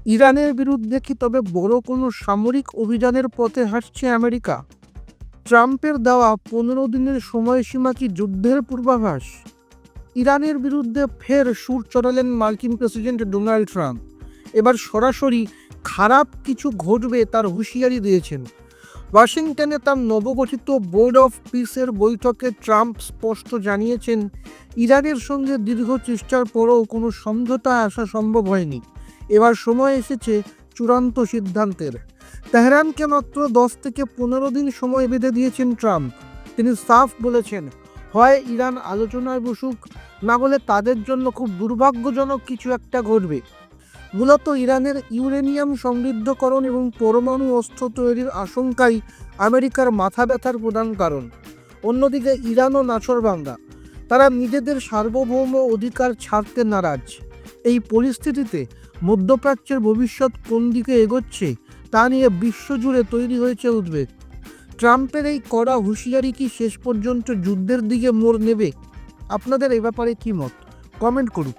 ইরানের বিরুদ্ধে কি তবে বড় কোনো সামরিক অভিযানের পথে হাঁটছে আমেরিকা? ট্রাম্পের দেওয়া 15 দিনের সময়সীমা কি যুদ্ধের পূর্বাভাস? ইরানের বিরুদ্ধে ফের সুর চড়ালেন মার্কিন প্রেসিডেন্ট ডোনাল্ড ট্রাম্প। এবার সরাসরি খারাপ কিছু ঘটবে তার হুঁশিয়ারি দিয়েছেন। ওয়াশিংটনে তার নবগঠিত বোর্ড অফ পিসের বৈঠকে ট্রাম্প স্পষ্ট জানিয়েছেন, ইরানের সঙ্গে দীর্ঘ চেষ্টার পরও কোনো সমঝোতায় আসা সম্ভব হয়নি। এবার সময় এসেছে চূড়ান্ত সিদ্ধান্তের। তেহরানকে মাত্র 10 থেকে 15 দিন সময় বেঁধে দিয়েছেন ট্রাম্প। তিনি সাফ বলেছেন, হয় ইরান আলোচনায় বসুক, না হলে তাদের জন্য খুব দুর্ভাগ্যজনক কিছু একটা ঘটবে। মূলত ইরানের ইউরেনিয়াম সমৃদ্ধকরণ এবং পরমাণু অস্ত্র তৈরির আশঙ্কাই আমেরিকার মাথা ব্যথার প্রধান কারণ। অন্যদিকে ইরানও নাছোড়বান্দা, তারা নিজেদের সার্বভৌম অধিকার ছাড়তে নারাজ। এই পরিস্থিতিতে মধ্যপ্রাচ্যের ভবিষ্যৎ কোন দিকে এগোচ্ছে তা নিয়ে বিশ্বজুড়ে তৈরি হয়েছে উদ্বেগ। ট্রাম্পের এই কড়া হুঁশিয়ারি কি শেষ পর্যন্ত যুদ্ধের দিকে মোড় নেবে? আপনাদের এ ব্যাপারে কী মত? কমেন্ট করুন।